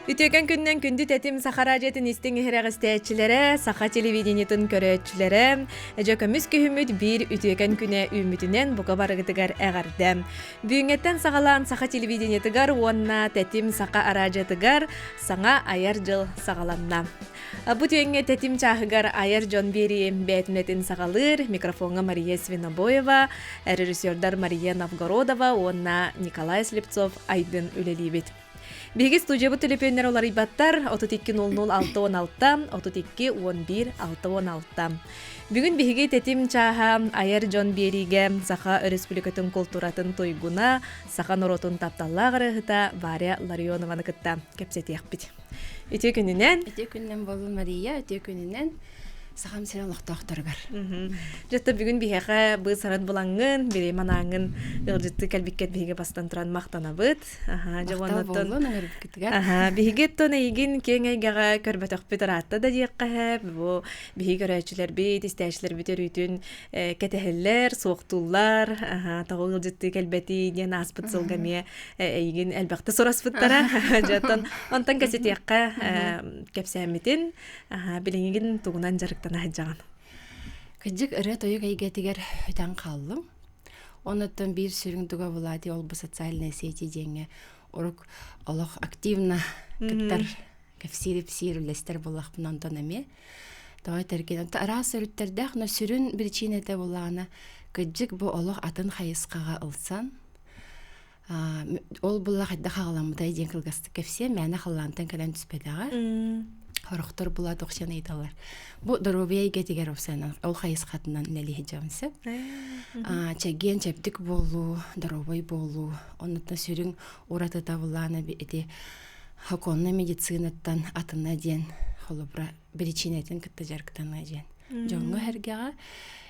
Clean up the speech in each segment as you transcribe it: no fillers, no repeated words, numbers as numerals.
Үтөкөн күннен күндү тетим сахара жетин истиң ихрегистечилere, саха телевидениятын көрөчүлere, жөкөмүс күхүмүт бир үтөкөн күнө үмүтүнен буга барыгытыгар эгардем. Бүгүнгеттен сагалаан саха телевидениятыгар уонна тетим саха аражатыгар саңа аяр жыл сагаланна. Бу теңге тетим чахыгар аяр жон бери бетнетин сагалыр, микрофонга Мария Свинобоева, режиссердар Мария Новгородова, уонна Николай Слепцов айдын үлелибит. Биги студия телефоннар олар ибаттар 3200-616, 32-11-616. Бүгүн биги тетим чаха аяр жон бериге Саха Республикатын культуратын тойгуна Саха норотун тапталлагырыгыта Варя Ларионованы кытта кепсетиякпит. Өтө күнүнен болу Мария, өтө күнүнен сахам сен лохтоохторгар. Жотто бүгүн бихеге бу сарат булаңын, бири манаңын ылжытты калбиккет биге бастан туран мактанабыт. Жавонотон. Биге тонайгин кеңейгага көрбөтөкпүт аратта да диякка бу биге көрөчүлөр бит, истечлер битерүтүн кетехеллер, соктуллар, тагыл ылжытты калбети ден аспыт сылгаме эйгин элбакта сораспыттара. Жотон онтан кесетиякка кепсәмитин, билингин тугунан жарыктан хаджаган. Кыжык ыры тойук эйгетигер өтөн калдым. Онуттан бир сүрүңдүгө булати ол бу социальная сети жеңе урук олох активно кыттар кефсирип-сирилестер булак бунан эме. Той терген арас өрүттердэх но сүрүн причинете булана кыжык бу олох атын хайыскага ылсан. Ол булак да хагаламдай ден кылгасты кефсе мени халлантан калан түспедага. Хорохтор була тохшан айталар. Бу доробия гетигер опсана. Ол хайыс хатынан нелихи жамсы. Чаген чептик болу, доробой болу. Онутна сүрүң уратыта булана эти хаконна медицинаттан атына ден холобра причинетин кытта жарктана ден. Жоңго хергага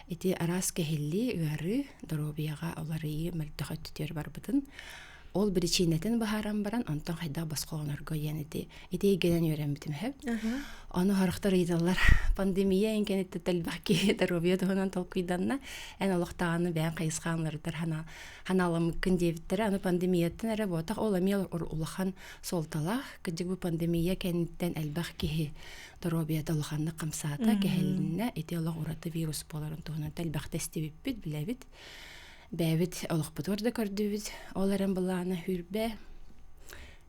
эти арас кехилли үары доробияга олары мөлтөхө түтөр барбытын. Ол причинетин бахаран баран, онтон хайда басқоғынарго янети. Ити генен үйренбитим хеп. Оны харықтар идалар пандемия енкенетті тәлбәкі дәробия дұғынан толкуйданна. Ән олықтағаны бән қайысқанлардар ханаламыккын девіттері. Аны пандемияттен әрі ботақ ол әмел ұлыған солталақ. Күдік бұл пандемия кәнеттен әлбәкі дәробия дұлғанны қамсата кәхелінне. Ити олық ұраты вирус боларын тұғынан тәлбәқ тәсті біппіт, біләбіт. Бәбит олықпытырды көрдібіт, оларын бұлағына хүрбе.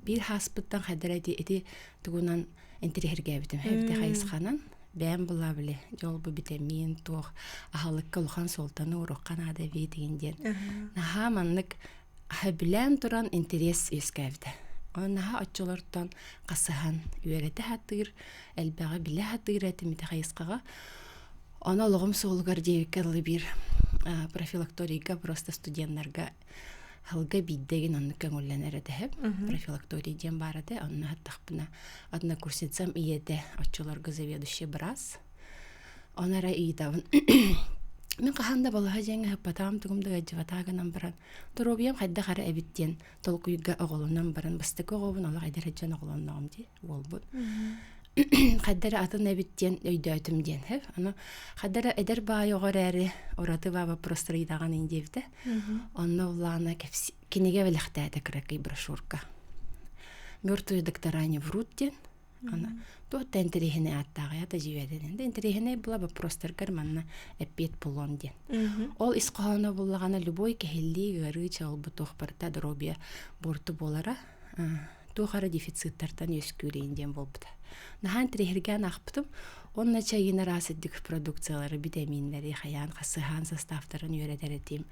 Bir хаспыттан қадыр әді тұғынан интерхерге бітім. Әбіті қайысқанан, бән бұла білі. Жол бұл бітемейін, тоқ, ағалыққа ұлған солтаны ұрыққан ады бейдігінден. Наға манлық әбілән тұран интерес өскі әбіті. Наға атчылырдан қасыған үйереті хаттығыр, әлбәға білі хаттығыр әтіметі қайысқаға. Оны олығым солғар дейіккерлі бір профилакторийга просто студентларга халга биддеген онны көңүлленер эдеп профилакторий ден бар эде онны хаттахпына однокурсницам иеде очолорго заведующий брас онара иидабын мен каханда балага жеңе хапатам тугумда гаджаватаганан баран торобиям хайда хара эбиттен толкуйга оголунан баран бастык оголун ала айдар хаджан оголуннагым ди болбут Хаддара атын эбиттен өйдөтүм ден хеп. Аны хаддара эдер бай огор эри ораты баба просто рыйдаган индевде. Онно улана кинеге велехтәдә кракый брошюрка. Мёртвые доктора не врут ден. Ана то тентерихне аттага я да живеден. Тентерихне була ба просто карманна эпет полон ден. Ол исқахана буллагана любой кехилли гары чал бутох парта дробия борту болара. Тухара дефициттардан өскүрейінден болбыда. Нахан трехерген ақпытым, онна чайына расыддік продукциялары витаминлері, хаян, қасыған составтарын үйредер етем.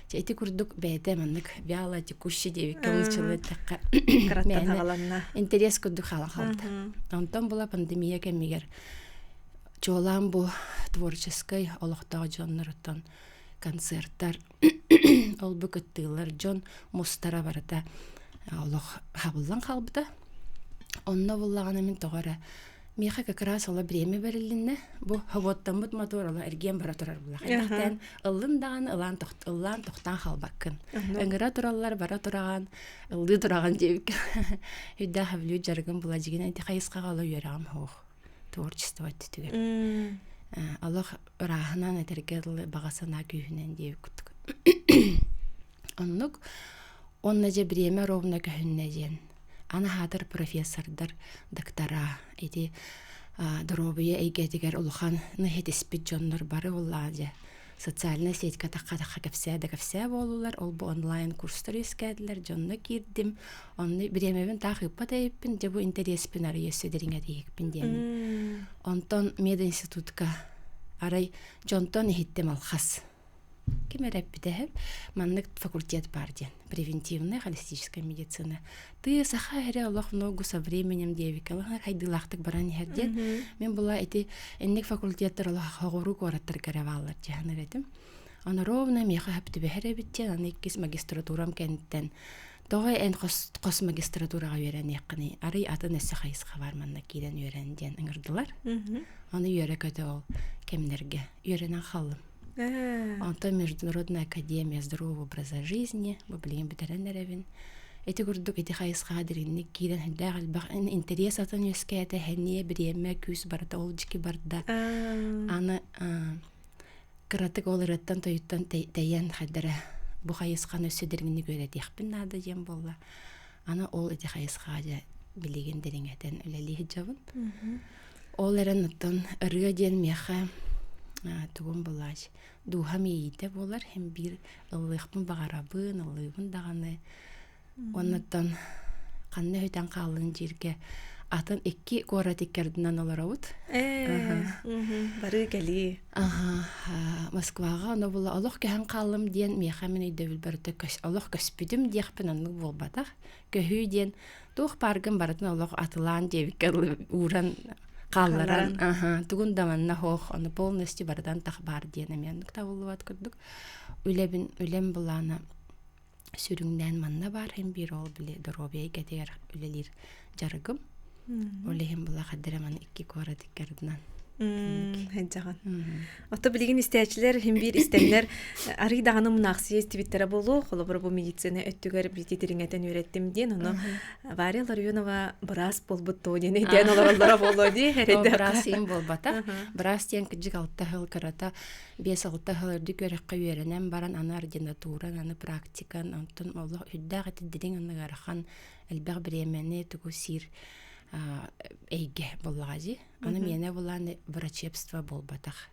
Чайты күрдік бәйді маннық вяла текущий деві кылычылы таққа интерес күрдік хала қалды. Онтан бұла пандемия кәмегер чолан бұл творческой олықтағы жонларыттан концерттар, ол бүкіттілер жон мұстара барыда Аллах хабылдан қалбыда. Онна буллагана мен тоғара. Меха как раз ола бреме берилинне. Бу хавоттан бут мотор ола эрген бара турар була. Хәттән ыллындаган ылан тоқтан халбаккын. Әңгәра тураллар бара тураган, ылды тураган дебик. Хүддә хавлю жаргын була дигән әйтә хайыска гала йөрәм хох. Творчество иттеге. Аллах рахнан этергәл багасына күһнән дебик. Оннук Онна же бреме ровно көһүннәжен. ана хатыр профессордар, доктора, эти дробия эйгетигер улхан нахетиспит жоннор бары улладе. Социальная сеть катаха кепсе болулар, ол бу онлайн курстар искәделәр, жонны кирдим. Онны биремевен тахыппа тайыппин, де бу интереспин ары өсөдериңе дейикпин дем. Онтон мединститутка арай жонтон хиттем алхас. Кемереп битәһәп, маннык факультет бар ден. Превентивная холистическая медицина. Ты саха хәре Аллах много со временем девикалар хайдылахтык баран хәрден. Мен була эти энник факультеттер Аллах хагыру кораттыр караваллар җаһаныр этим. Аны ровно меха хәпте бәһәре биттен, аны кис магистратурам кенттен. Тогы эн кос магистратурага йөрән якыны. Ары аты нәсе хайсга бар манна кидән йөрәндән иңирдилар. Аны йөрә көтә ул кемнәргә. Йөрәнән халым. Антон Международная академия здорового образа жизни, блин, бетеренеревин. Эти гурдук эти хайсга диринник киден хәдәгәл баг интерес атын өскәтә һәние биреме күз барда олҗики барда. Аны кратык олыраттан тоюттан тәян хәдәре бу хайсганы сөдергенне görәт яхпин нада җем булла. Аны ол эти хайсга билеген дириңәтен үләли җавын. Оларыннан рыден меха тугун булач. Дуһам ийте болар һәм бир ыллыхпын багарабын, ыллыбын даганы. Оннан канны хөтән калын җиргә атын 2 коратиккәрдән аларабыт. Бары гали. Москвага аны була Аллах кәһән калым дигән мехәмен идәвил бәртә каш Аллах кәспидем диякпен аны булбата. Көһү дигән тух паргын бардын Аллах атылан дебикәл уран қалларан, тугун даманна хох, аны полностью бардан тахбар дияна мендік тавылуат күрдік. Үлем буланы сүріңнен манна бар, хем бір ол біле дробия кетер үлелер жарығым. Олеген була қаддыра маны 2 кора диккердінан. Хәҗҗаган. Ата билеген истәчләр һәм бир истәннәр ары даганы мунаксыз твиттерда булу, холобыр бу медицина өттүгәр битериңәтен өйрәттем дин, аны Варя Ларионова брас болбут то дин дигән аларга булды ди. Брас ин болбата. Брас тен киҗик алтта хыл карата 5-6 хыл дикәрәккә өйрәнәм баран аны ординатура, аны практикан, антын Аллах үддәгәт дидин аны гархан әлбәг биремене тугусир эйге боллагази. Аны менә буланы врачебство болбатах.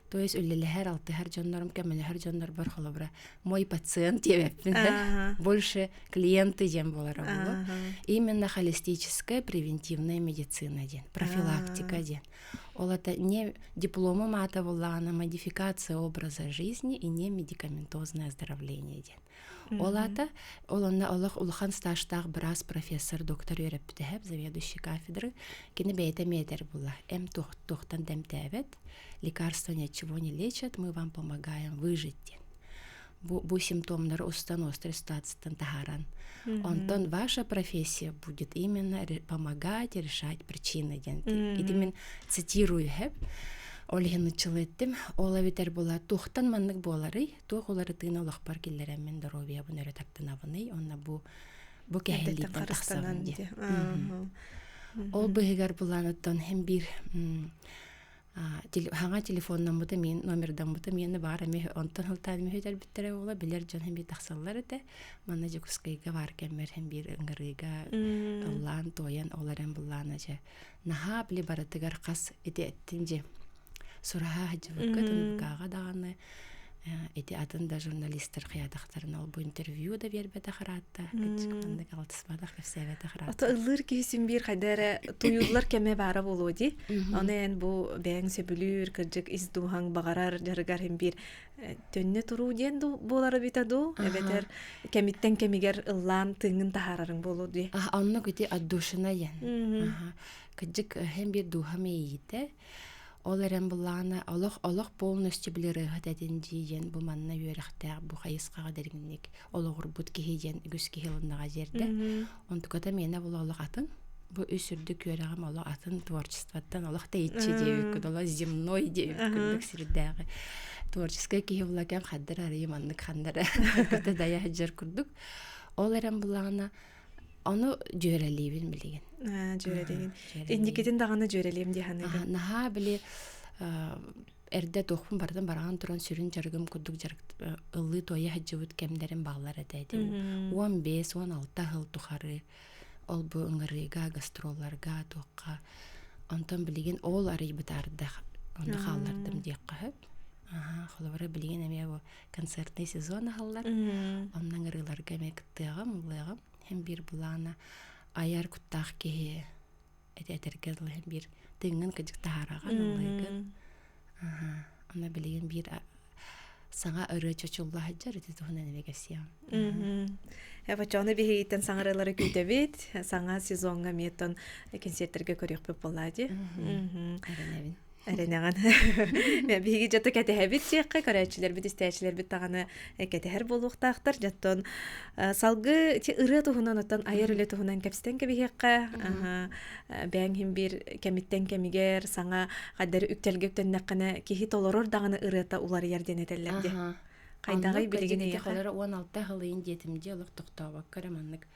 То есть үлләһәр алты һәр җаннарым кәмәле һәр җаннар бар халыбра. Мой пациент дебеппин. Больше клиенты дем булар булу. Именно холистическая превентивная медицина ден, профилактика ден. Ол это не дипломы мата буланы, модификация образа жизни и не медикаментозное оздоровление ден. Олата, оланна Аллах улхан стажтаг брас профессор доктор Юреппитехеп, заведующий кафедры, кені бейте метр була. Тохтан демтевет, лекарства ничего не лечат, мы вам помогаем выжить. Бу симптомнар установки статстан тахаран. Онтон ваша профессия будет именно помогать решать причины. И цитирую хеп. Олеген чылыттым, ола битер була тухтан маннык болары, тух олары тыйна Аллах бар киллерем мен дробия бу нөрө таптынабыны, онна бу кәһилик тахсабын ди. Ол быгар буланыттан һәм бир хаңа телефоннан бута мен номердан бута мене бар эме онтан хылтан ме хөтер биттере ола билер жан һәм бир тахсаллар эте. Манна жукскайга бар кемер һәм бир ыңгырыга Аллан тоян оларен булланы же. Наха били баратыгар кас эте эттинже. Сураха хаҗвыкка кага даганы эти атында журналисттер кыядактарын ал бу интервью да бербете харатта кичкендек алтысбадак сәвәте харат. Ата ылыр кисин бир хәдәре туюлар кеме бара булу ди. Анын бу бәң сөбүлүр кырҗык издуһаң багарар жаргар һәм бир төнне туру ден булары битаду. Эбетер кемиттен кемигер ыллан тыңын тахарарың булу ди. Анны көтө аддушына ян. Кырҗык һәм бир дуһаме ите. Оларен буланы Аллах полностью билере хатадин диен бу манна юрахта бу хайыскага дергенник ологур бут киһиен үгүс киһилнага жерде. Онтуката менә бул Аллах атын бу үсүрдүк юрагам Аллах атын творчествоттан Аллах тейчи диеп кудала земной диеп күндүк сирдәге творческая киһилаган хаддар ариманнык хандара көтө дая хаҗар күрдүк. Оларен буланы аны жөрәлибин билеген. Жөрәлибин. Индикетин даганы жөрәлим диханы. Наха биле эрдә тохпун бардан барган туран сүрүн жаргым кудук жарык ыллы тоя хаҗыбыт кемдерин баглар әтәди. 15-16 хыл тухары ол бу ыңгырыга гастролларга туакка онтон билеген ол арый бытарда онда халлардым диек кахып холовара билеген эме бу концертный сезон халлар оннан ырыларга мектыгам улыгам hem bir булана аяр куттах ке этергел hem bir тыңын кыжык таараган улыгын ана билеген bir саңа ыры чочулла хаджар эти тухнан вегасиям Эвачаны бихейтен саңарылары күтебит, саңа сезонга метон концерттерге көрөк боллади. Аренаган. Мен биги жата кетебит чекка карачылар бит истечилер бит таганы кетер болуктактар жаттон салгы ти ыры тухунан оттан айыр эле тухунан кепстен кебихекка бәң хим бир кемиттен кемигер саңа кадер үктелгектен накана кихи толорор даганы ырыта улар ярден этеллерди. Кайдагы билеген эйе. Халары 16 хылын жетимде олук токтообак караманнык.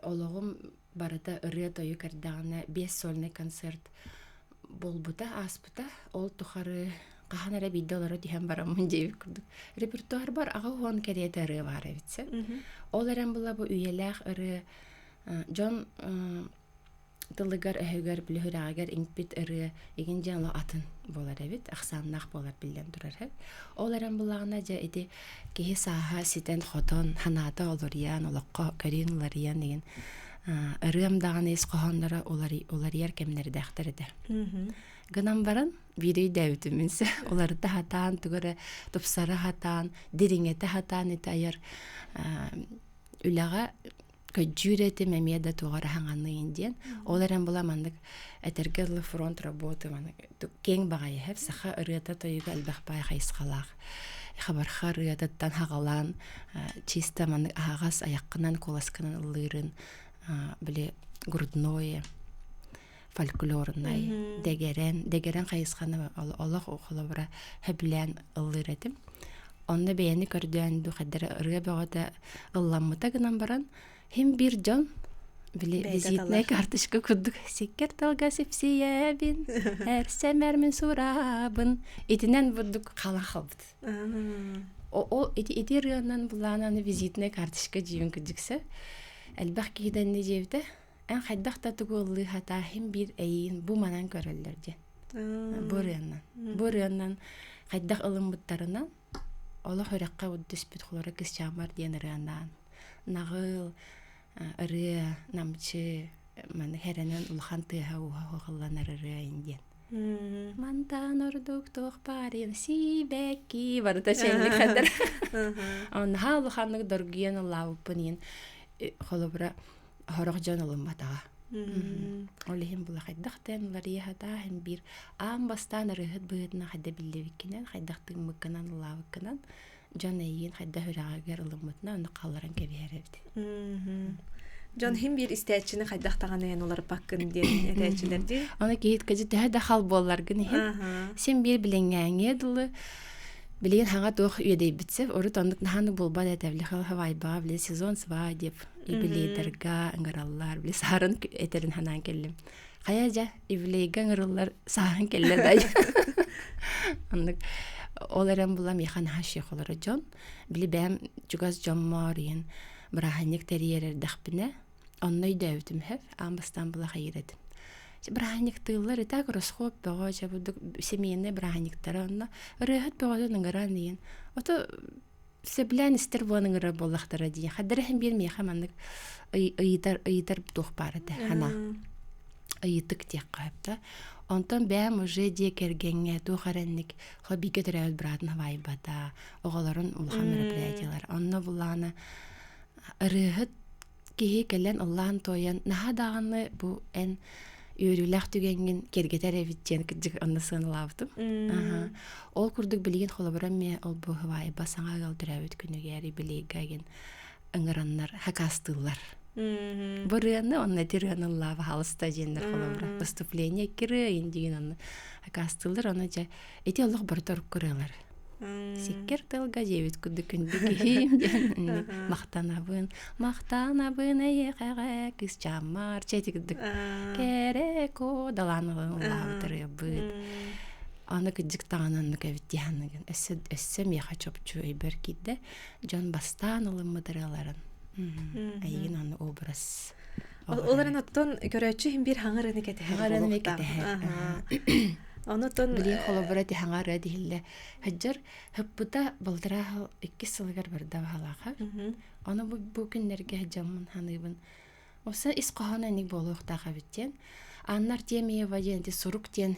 Ологум барыта ыры тойу кардагына 5 сольный концерт болбута аспыта ол тухары каханара $1 диһәм барамын дип күрдүк. Репертуар бар, ага хон керете ыры бар битсе. Ол эрен була бу үеләх ыры Джон тылыгар әһөгәр билһүрәгәр иңпит ыры иген жанлы атын болар бит, ахсаннах болар билен турар. Ол эрен булагына жа эти кеһи саха ситен хотон ханата олор ян олоққа каринлар ян деген ырым даганы эс кохоннара олар яр кемнер дәхтерде. Гынан баран видео дәүтүмүнсө олар да хатан тугара топсара хатан дириңете хатан итаяр үлага көжүрете мемеда тугара хаңаны индиен оларан буламандык этергел фронт работы маны кең багай хеп саха ырыта тойга албахпай хайскалак хабархар ырытаттан хагалан чиста маны агас аяккынан коласкынан ылырын биле грудное фольклорный дегерен хайсканы Аллах охолобра хеблен ылыретим онда бейни көрдөн ду хадыр ыры багата ылламмыта гынан баран hem bir can bile vizitne kartışka kurduk sikker talga sipsiyebin her semermin surabın itinden vurduk kalan halbıt o iti rıyanan bulananı vizitne kartışka civin kuduksa elbaq giden ne cevde en haddaq da tuğullu hata hem bir eyin bu manan görürlerce bu rıyanan haddaq ılın butlarından Allah höraqqa uddus bitxulara kız çamar diyen rıyanan nağıl ыры намчы мен херенен улхан тыга угалланар ыры инден. Мантан ордук тохпарин сибеки барыта ченлик хадыр. Он хал ханнык доргиен лавпынын холобра хорох жанылым батага. Олихим була хайдахтен лария хата хем бир ам бастан рыгыт быдна хадда биллевикинен хайдахтын мыкканан лавканан Жанайын хайда хүрагер ылымытна оны қалларан кеберебди. Жан хим бир истечини хайдахтаганын олар баккын ден этечилерди. Аны кейт кежи да хал болларгын хем. Сен бир биленгәңе дулы билеген хаңа тох үйдей битсе, оры тондык наханы болба да тәвли хавайба биле сезон сва деп ибиледерга ыңгараллар биле сарын этерин ханан келдим. Каяжа ибилега ыңгараллар сарын келледай. Андык оларан була механ хаши холора жон били бәм жугаз жомморин браханик терьерер дахпине онной дэвтим хев амбастан була хайредим браханик тыллар так расхоп бага жабуд семейный браханиктар онна рехат бага ныңгаранын ото себлян истер воныңра боллахтара ди хадырхым бир мехамандык ыйдар тухпарыды хана ыйтык тек кайыпта онтон бәм уже де кергенге тухаранник хобиге төрөт братна вайбата оголорун улхан мероприятиялар онно буланы рыгыт кихи келен Аллахын тоян нахадаганы бу эн үйрүлах түгенген кергетер эвитчен кыжык аннысын лавдым ол курдук билген холобрам ме ол бу вайба саңа галдырабыт күнүгери билеген ыңыраннар хакастылар Бурыны онна тирганы лава халыста жендер холобра выступление кире индиген аны акастылдар аны жа эти Аллах бартар көрөлөр. Сиккер тылга жебит күндүк мактанабын эйеге кыз чамар четигдик кереко даланы лавдыры быт аны кыжык тагынан кебитяныгын эссе меха чопчу эберкиде жон бастан ылымыдыраларын Айын аны образ Оларын оттон көрөчү бир хаңырыны кетеһер. Хаңырыны кетеһер. Онотон Билин холобора ти хаңары дихилле. Хаджар хыппыта балдыра 2 сылгар барда халаха. Аны бу күннәргә хаҗамын ханыбын. Оса исқахана ник болохтага биттен. Аннар темия ваҗенти сурук тен.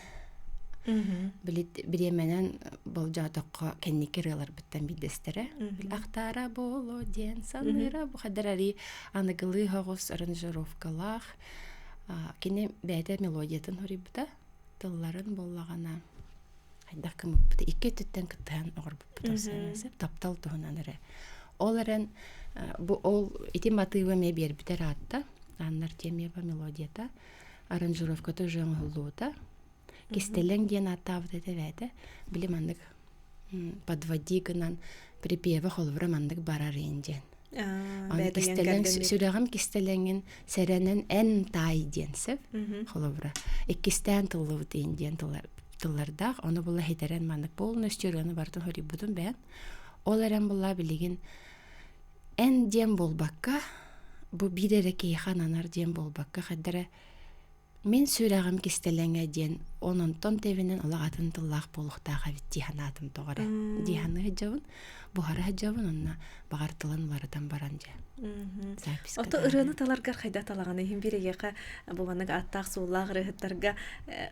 Билет биременен болжатакка кенникерелер биттен бидестере. Ахтара боло ден саныра бу хадарари аныгылы хагыс аранжировкалах. Кине бәдә мелодиятын хорибда. Тылларын боллагана хайдак кымыпты 2 төттен кыттан огырбыпты сәнәсеп таптал туһунаныры. Оларын бу ол ити мотивы ме бер битер атта. Аннар темия ба мелодията аранжировката жаңылута. Кистелен ген атавды девәде. Билемандык подводи гынан припева холвра мандык барар инжен. Кистелен сүрәгәм кистеленген сәрәнен эн тай денсеп холвра. Икистән тыллы динден тылларда аны була хетерен мандык полностью раны бартын хори будун бән. Оларан була билеген эн дем болбакка бу бидереке хананар дем болбакка хаддара мен сүрәгәм кистеленгә ден онон тон тевенен алагатын тыллах болуктага битти ханатым тогара. Диханы җавын бухара җавын онна багартыланлардан баранҗа. Запись. Ото ырыны таларга кайда талаганы һәм бирегә бу ванык аттак суллак рыһыттарга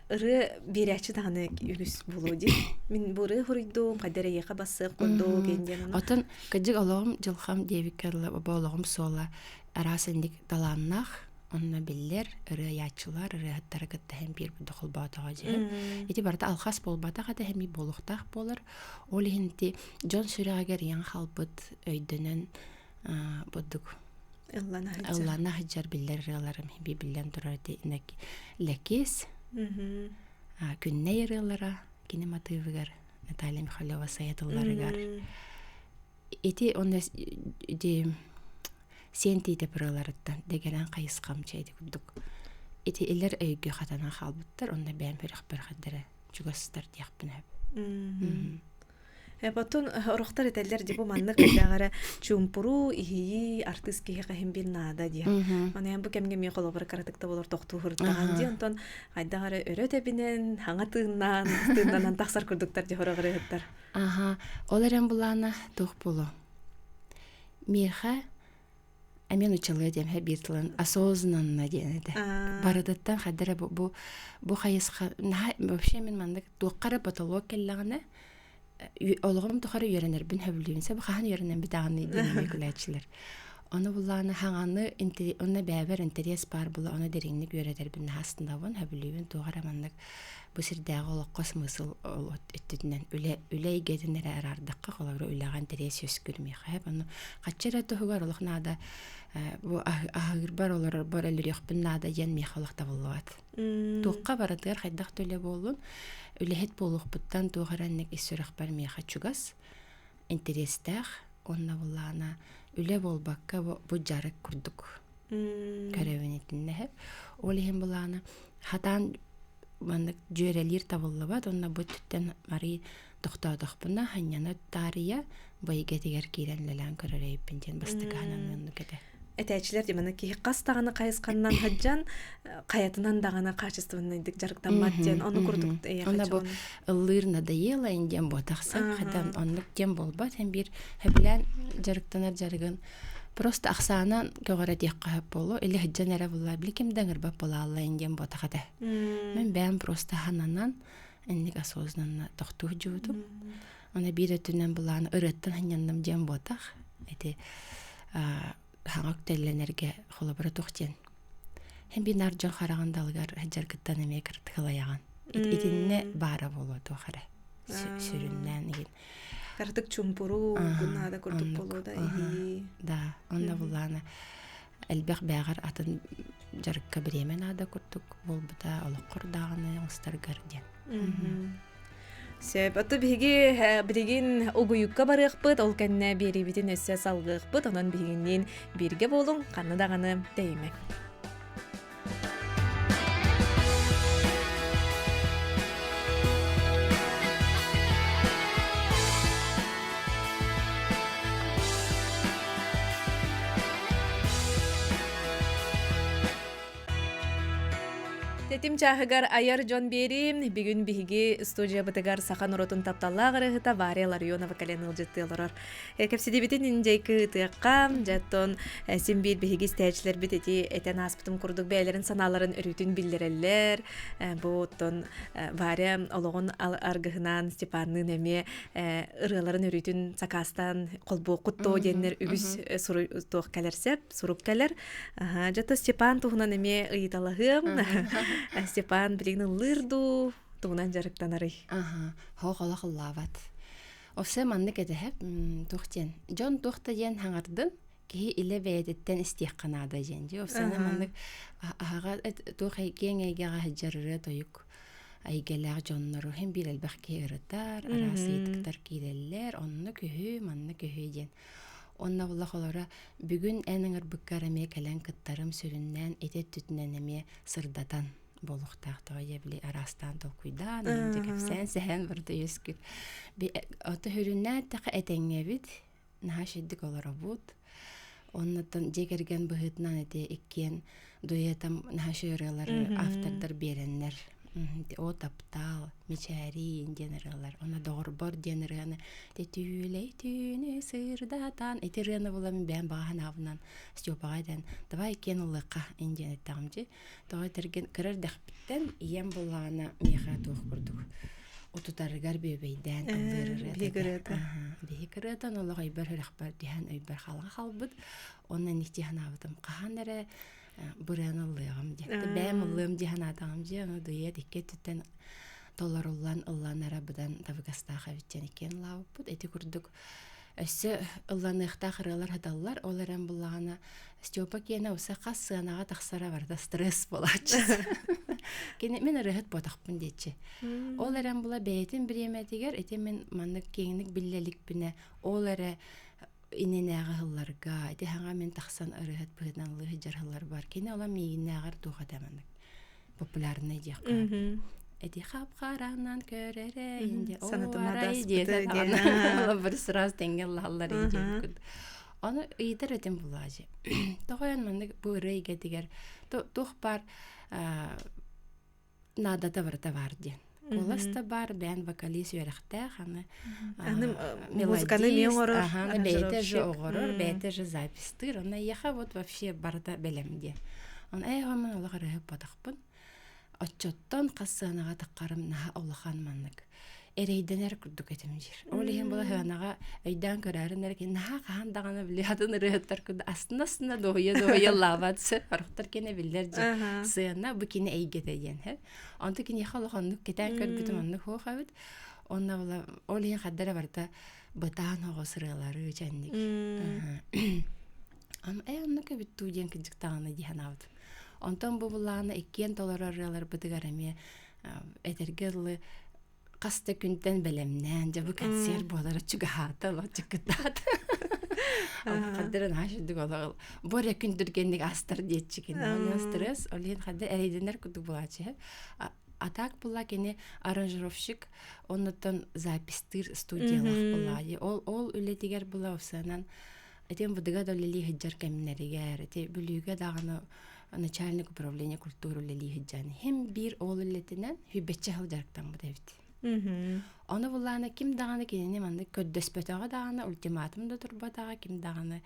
ыры бирәче даны үгүс булуди. Мин буры хурыйдым кадәрегә басы кунду генден. Отын кыҗык алагым җылхам дебикерле балагым сола арасындык таланнах онна биллер ыры ячылар рыһыттар гытта һәм бир дохол батага җе. Ити барда алхас болбатага да һәм болуктак булыр. Ол инти Джон сүрәгәр яң халбыт өйдөнен бодук. Аллана хаҗар биллер рыларым би биллән турар ди лекес. Күннәй рылара кинемативгар Наталья Михайлова саятылларыгар. Ити онда ди сенти де проларыттан дегерен кайыскамча эди кудук. Ити элер өйгө хатана халбыттар, онда бәм берек бер хаддара чугастар дияппын. Потом рухтар этелер дибу манны кайдагара чумпуру ихи артист киһи каһим бир нада дия. Аны бу кемге ми колобор каратыкта болор токту хуртаган ди, онтон кайдагара өрөтө бинен хаңа тыыннан таксар курдуктар ди хорогоры хыттар. Оларен булана тох боло. Миха Амен учалы дем биртлан осознанно денеде. Барадаттан хаддара бу хайысқа вообще мен мандык туққара потолок келлагана олгым тухары йөренер бин хәблүнсә бу хахан йөренен битаганы дине күләчләр. Аны булланы хаңаны онна бәбер интерес бар була аны дереңник йөрәдер бин хастында бун хәблүн тугара мандык бу сирдәгы олоққа смысл өттүдән үләй геденер арардыкка колары үләгән интерес өскүрми хәп аны качара тугар олохнада бу агыр бар олар бар әле яхпыннада ян михалыкта булат. Туққа барадыр хайдак төле болун үләһет болук буттан тугаранник исүрәх бар миха чугас интерестах онна буллана үле болбакка бу жарык курдук. Каравенетинне хәп олиһем буллана хатан мандык жөрелер табыллабат онна бу төттен мари токтадык буна ханьяна тария байга тигәр кирәнләлән көрәрәй пинтен бастыганан кете. Этәчләр димәне ки кастаганы кайысканнан хаҗан каятынан дагана качественно дик жарыктан маттен аны курдук. Анда бу ыллырна да ела инден ботакса хадан онлык тем болбат һәм бир хәблән жарыктанар жарыгын просто аксанан көгәрә диккә болу или хаҗан әрә булла билкем дәңгер бап була алла инден ботакада. Мен бәм просто хананан инник осознанно тохту җудым. Аны бир өтүннән буланы ырыттан ханянным дем ботак. Эти хаңак телленерге холобра тохтен. Һәм бинар җан харагандалгар хаҗаргыттан эмек кыртыгылаяган. Итинне бара болу тохара. Сүрүннән ин. Картык чумпуру гунада курдук болуда. Да, онда буланы элбек бәгәр атын жарыкка биремен ада курдук болбута олоққор даганы устаргар ден. Сөп, аты бігін угуюкка барықпыт, ол кәнне беребетін өссө салғықпыт, онын бігінен берге болың, қаны дағаны деймек. Тетим чахыгар аяр Джон Бери бүгүн биһиги студия бытыгар сахан уротун тапталлаагыр ыхыта Варя Ларионова кален ылжыттылырыр. Кепсидибитин инжейки тыакка жаттон симбир биһиги стээчлер битети этен аспытым курдук бээлерин санааларын өрүтүн биллереллер. Буоттон Варя ологон аргыһынан Степанны неме ырыларын өрүтүн сакастан колбу куттоо деннер үгүс туох келерсеп сурук келер. Жато Степан туһунан эме ыйыталыгым. Степан билигни лырду тугунан жарыктанары. Хогола хыллават. Осе манны кетеп тухтен. Жон тухта ден хаңардын ки иле бедеттен истиякканада женди. Осена манны ага тухай кеңеге хаҗарыры тоюк. Айгелер жоннору hem bir elbaki ырытар, арасыйдыктар киреллер, онны көһү, манны көһү ден. Онна улахолара бүгүн энеңер быккараме келен кыттарым сүрүннән этет түтүнән эме сырдатан болуктактыга ебли арастан токуйдан инде сен сен бирде юскү. Би аты хүрүннән така этеңе бит нахашидик оларабут. Оннан жегерген быһытнан эте эккен дуэтам нахашыралары автордар береннер. О таптал, мечари генералар, она дорбор генераны, те тюлей тюне сырдатан, этерена булам бен баганавнан, стёпагайдан, давай кенулыка индене тамжи, давай терген кырар дахпиттен, ием булана меха тух курдук. Отутарыгар бебейден, бигырытан, олар айбар хырахбар дихан айбар халга халбыт, онна нихтихан авдым, каханары, Бурянылыгым декти бәмылым диханатагым же аны дуя дикке түттен толаруллан ыллан арабыдан табыгастаха биттен экен лаупут эти курдук өссө ылланыхта хыралар хадаллар оларан буллагана Степа кена уса кассыанага таксара барда стресс болачы кене мен рахат ботакпын дечи оларан була бейтин биреметигер эти мен маннык кеңник биллелик бине олара иненәгә хылларга, әйтә хаңа мен тахсан ырыһат быһынлы җырһыллар бар. Кине ала мигенәгәр туга таманы. Популярны дияка. Әйтә хап караннан көрәре инде. Санатында диде. Ала бер сырас тенгел лаллар инде. Аны ыйтыр этем булажы. Тагын мен бу рейгә дигәр. Тух бар надада бар ди. Коласта бар бән вокалист ярахта ханы музыканы мен орор бәйте же огорор бәйте же запистыр она яха вот вообще барда белемде он айгамын уларга батакпын отчоттан кассанага таккарым на улахан маннык эрейденер күрдүк этемжир олеген була ханага айдан көрәренер ки на хандаганы билядын рыттар күд астына дойя лаватсы арыктар кене биллер же сына бу кине эйгетеген he анты кине халыганны кетен көрбүтүм анны хохабыт онна була олеген хаддара барта бытан огосырылары жанник ам анны кебит туген кыжыктаганы диханавд онтон бу буланы эккен толорарлар бытыгараме этергелы Каста күнтен белемнән, жабы консерв болары чугахата, лочукытат. Кадырын хашыдык олагыл. Боря күндүргенник астыр детчикен. Олен стресс, олен хады әрейденер күдік болачы. Атак була кені аранжировщик, оннотон запистыр студиялах булайы. Ол үлетигер була усанан. Этен будыга долели хиджар кемнеригер. Эте бүлüge дағаны начальник управления культуры лели хиджаны. Хем бир ол үлетінен хүбетчі хылжарктан бұдавит. Оны буланы ким даганы кенене манды көддөспөтөгө даганы ультиматумда турбатага ким даганы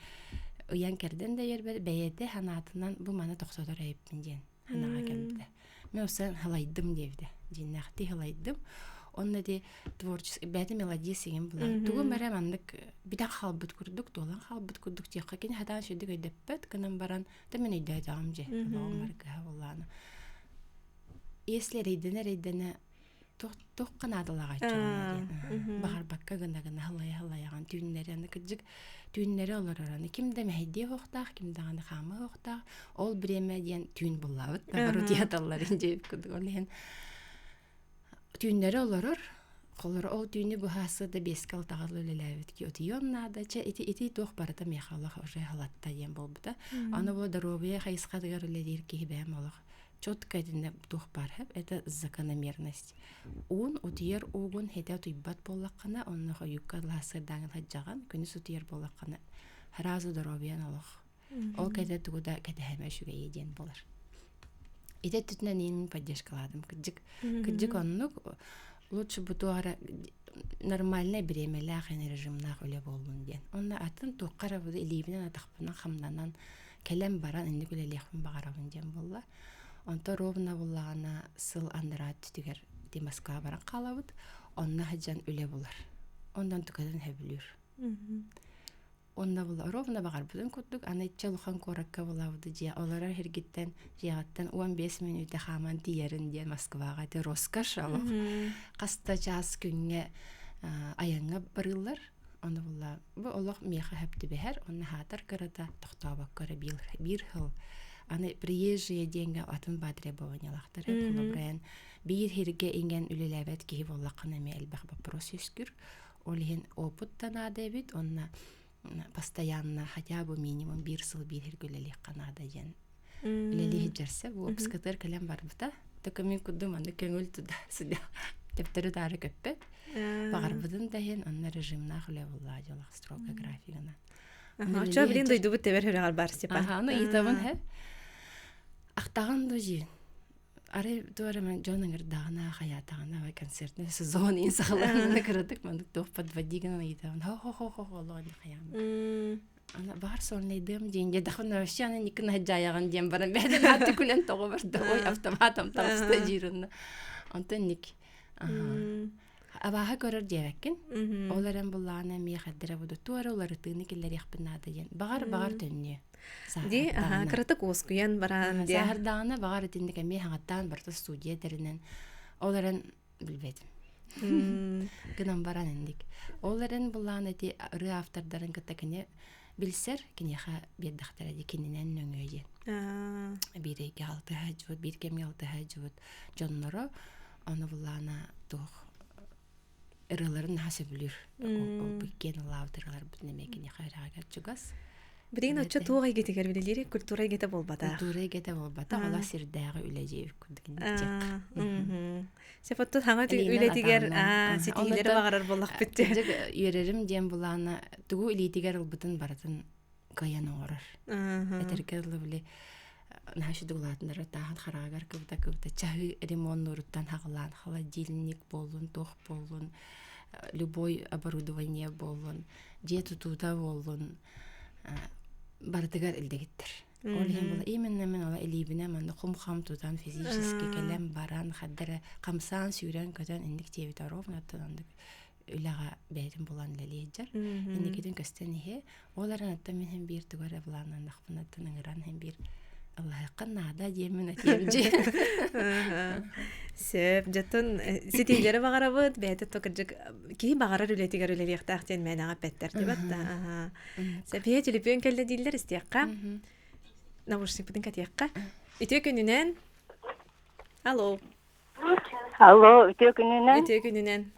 уян керден да ербе бейете ханатынан бу мана токсодор айыппын ден ханага келди. Мен осан халайдым девди. Жиннахти халайдым. Онна де творческий бәді мелодия сеген булан. Тугу мәре мандык бидак халбыт курдук, долан халбыт курдук тиякка кен хадан шөдүк өйдөппөт кынан баран да мен өйдөй дагам же. Ломарга буланы. Если рейдене Тух канадалага чыган. Багар бакка гына халаяган түннәрен кыжык түннәре олараны кимдә мәһди хохтак кимдә хамы хохтак ол биреме дигән түн буллабыт. Багар театрлар инде күдгәлен. Түннәре оларыр. Колор ол түнне бу хасы да бескал тагылы леләбит ки отыйоннада че ити тух барата мехала уже халатта ем булбыта. Аны бу даровия хайска дигәрләр ки бәм олар. Четко дух бархаб, это закономерность. Он утьер угун хетя туйбат боллакана, он нахо юкка ласы дагын хаджаган, күнүс утьер боллакана. Харазу здоровья налох. Ол кайда тугуда кайда хәмәшүгә еден булыр. ите түтүнө нин поддержкаладым кыджык оннук лучше бутуара нормальный беремелах режимнах үле болдун ден. Онна атын туққара буды илибинен атақпынан хамданан келем баран инди күлелехпин багарабын ден болла. Онто ровна буллагана сыл андырат түтүгер ди Москва баран калабыт. Онна хаджан үле булар. Ондан түкөдөн хөбүлүр. Онна була ровна багар бүтүн куттук анайчалухан коракка булабыды же олара хиргиттен жагаттан 15 минутта хаман тиерин ден Москвага те роскаш алып. Каста час күнгө аянга барылар. Онда була бу олох меха хепти бехер, онна хатар карата тохтобак кара бир хыл. Аны приезжие деньги атын потребованиялахтар хулабрен. Бир хирге инген үлелебет ки боллакына мелбах вопрос үскүр. Олихин опыттан адебит, онна постоянно хотя бы минимум бир сыл бир хиргөлелек канада ден. Үлелеги жерсе бу психотер калем барбыта. Төкөмүн кудум аны көңүл туда суда. Тептери дары көппет. Багарбыдын дайын онна режимна хуле булла жолак строго графигана. Ача билин дойду бу тебер хөрөгөр бар сипа. Аны итабын хэ. Ахтаган дожи. Аре дуарамен жоныңыр дагына хаятагына ва концертне сезон инсахларына кырдык мен топ подводигана итабын. Хо лони хаям. Ана бар сонлайдым деньги дахын вообще никна хаджаяган дем барам беден артикулен того барда ой автоматом тарста жирын. Антоник. Абаха көрөр дебекин. Оларан буллана ми хаддыра буду туара олары тыны келер яхпынады ден. Багар төнне. Ди кырытык оскуян баран ди. Сахардагына багар тиндике ми хаңаттан барта студия деринен. Оларан билбедим. Гынан баран эндик. Оларан буллана ди ры автордарын кытакыне билсер кинеха беддахтара ди кининен нөңөйе. Биреге алты хажут, биркем алты хажут. Жонноро аны буллана тух эрелерин хасыблыр. Ол биккен лавдырлар бүтнемекине хайрага чугас. Бидин очо тугай кетигер билелери культура кете болбата. Культура кете болбата, ала сирдагы үлежеп күндүгүн. Сефотто хаңа үлетигер, сетигилери багарар боллак битте. Үйрерим дем булана тугу үлетигер улбутун баратын каян орар. Этеркерле биле нашы дулатындары тагын харагар кыбта чахы ремонт нуруттан хаглан, холодильник болун, тох болун, любой оборудование болун, же тутуда болун. Бардыгар илдегиттер. Олхем була именно мен ола илибине мен хум тутан физически келем баран хаддара камсан сүйрен көтөн индик тебитаров наттандык үлага бәрин булан лележер. Индикиден көстөнихе оларын атта мен хем бир тугара буланан нахпынаттан ыңыран хем бир Аллах канада демен атемже. Сөп жатын сетилери багарабыт бәйте токыржык ки багарар үлетигер үлелектактен мен ага петтер дебатта. Сәпие телефон келде дилдер истиякка. Наушник бүтүн катыякка. Үтө күнүнөн. Алло. Алло, үтө күнүнөн. Үтө күнүнөн.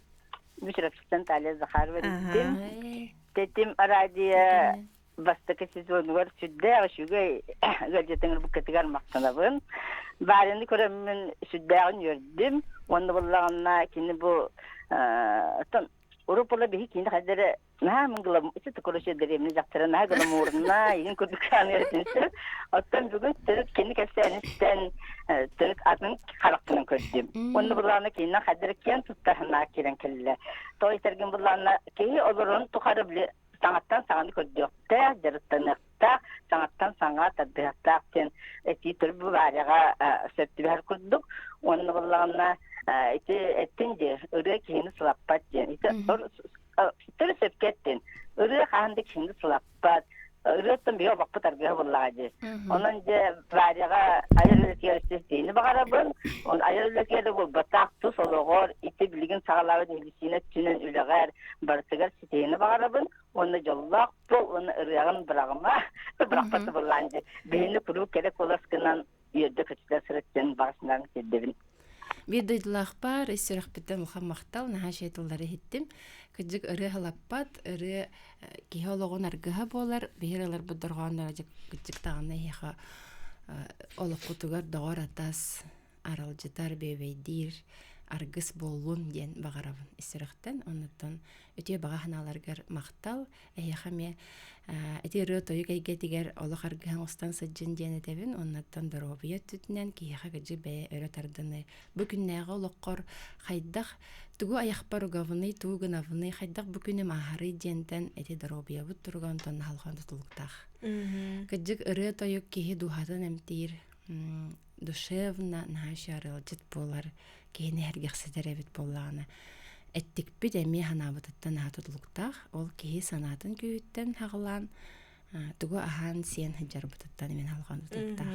Бишрапстан Талия Захарова дим. Тетим радио бастык сезон бар сүддө ашугай гаджетеңер бу кетигер мактанабын. Барынды көрөмүн сүддөгөн көрдүм. Онда буллагына кини бу тон Европада бихи кини хадere на мыңгылам ичи токороше деремни жактырына нагылам орнуна ин көрдүккан эртинсе. Оттан бүгүн түрк кини кесенистен түрк атын карактын көрдүм. Онда буллагына кини хадere кен туттарына кирен келле. Той терген буллагына кей олорун тухары биле Sangattan sangat kördükte, jarıttanıqta, sangattan sangat addıqtaqten eti türbü baraga söptü bir kurduk. Onun bulağına eti ettince, ırıya kihini sılappat diyen. Tür söpketten, ırıya kahanda kihini sılappat. Ürüttüm bir bakıp tarbiye bullağıcı. Onunca baraga ayarlık yarıştığını bakarabın. Onun ayarlık yarı bu batak tuz oluğur, iti bilgin sağlağı delisine tünün üleğer barıtıgar siteyini bakarabın. Onu jollaq bu onu ırıyağın bırağıma bırakpatı bullağıcı. Beyni kuru kerek olasıkından yerde kötüler sırıttığını bağısından keddebin. Bir duydular var, istirahbette muhammaqtal, nahaş etulları hittim. Küçük ırı halappat, ırı kiholoğun argıha bolar, behiralar budurğanlar, küçük dağına hiha olup kutugar doğar atas, aralcıtar bebeydir, аргыс боллун ден багарабын исеректен оннотон өтө бага ханаларгар мактал эяхаме эти рөтөй гейгетигер олох аргыхан остан сыджын ден этебин оннотон доробия түтнен кияха гыжы бе өрөтардыны бүгүннäge олоккор хайдах тугу аяхпар угавыны тугунавыны хайдах бүгүнү махары дентен эти доробия бут турган тон халган тутулуктах гыжык рөтөй кихи духатын эмтир душевно нахашарыл жит болар кени хергексидеребит боллагана эттик бит эми ханабыттан хатутлуктах ол кихи санатын күйүттен хаглан тугу ахан сен хыжарбыттан мен алган тутуктах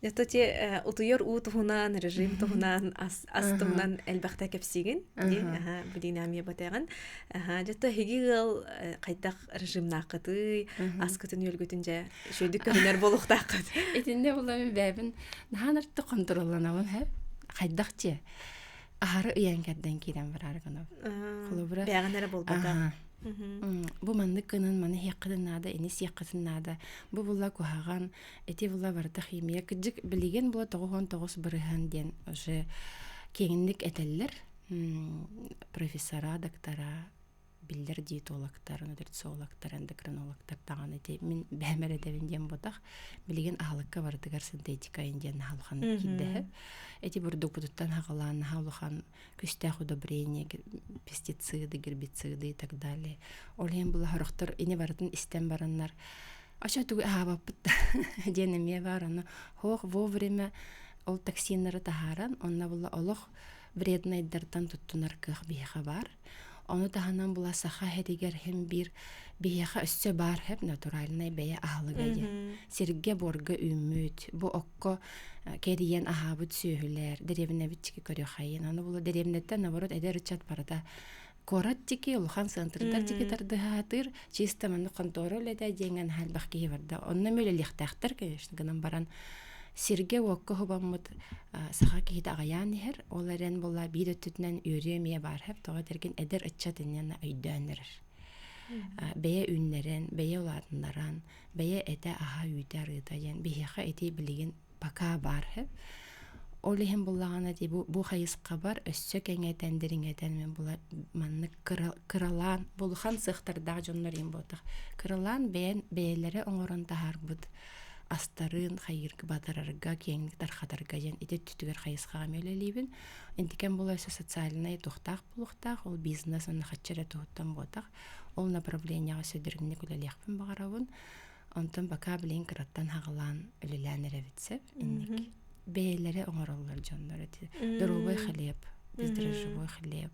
жато те утуйор утугунан режим тугунан астымнан элбахта кепсиген ди бу динамия батаган жато хигил кайдак режим накыты аскытын өлгөтүнжө шөйдүк көмөр болуктак этинде булам бәбин наханырты контролланабын хэ кайдакчы ахары ыянгерден кирен бараргына холобра бяганара болбага бу манны кынын маны хеккыдынада энис яккытынада бу булла кухаган эти булла барда химия кыжык билеген була 99 бырыхан ден уже кеңинник этеллер профессора доктора билдер диетологтар нутрициологтар эндокринологтар таган эти мен бәмере дебинден ботак билеген ахалыкка бардыгар синтетика инден халхан кидде эти бурдук бутуттан хагалан халухан күстах удобрение пестициды гербициды и так далее олен була характер ине бардын истен бараннар аша тугу абаппыт денеме бараны хох вовремя ол токсиннары тахаран онна була олох вредныйдардан туттунар кых бияха бар Оны таханан була саха хедигер хем бир бияха өссө бар хеп натуральный бая ахлыгая. Сирге борга үмүт. Бу окко кериен ахабыт сүйүлер. Деревне битчики көрө хайын. Аны була деревнеттен наоборот эдер чат барда. Кораттики улхан центрдар тикетарды хатыр чисто маны контроль эдэ деген халбахки барда. Онна мөле лихтахтар конечно гынан баран Сирге окко хобаммыт саха киһит агаян хер оларен була бир өттүнөн үрөмие бар хеп тога терген эдер ыччатыннан өйдөнөр. Бeye үннерен, бeye улатындаран, бeye эте аха үйтер ытайын, бияха эти билеген пока бар хеп. Олихен буллагана ди бу хайыска бар өссө кеңетендириңетен мен була манны кыралан булхан сыхтарда жоннорин ботак. Кыралан беелери оңорон тахарбыт. Астарын хайыргы бадарарга кеңник тархатарга жен ите түтүгер хайыскага мөлелибин интикен булайса социальный тухтак булуктак ол бизнес аны хаччара туттан ботак ол направленияга сөдөрүнү күлөлөкпүн багарабын онтон бака билен кыраттан хагалан өлөлөнөр битсеп инник бейлери оңороллор жоннор дорогой хлеб бездрожжевой хлеб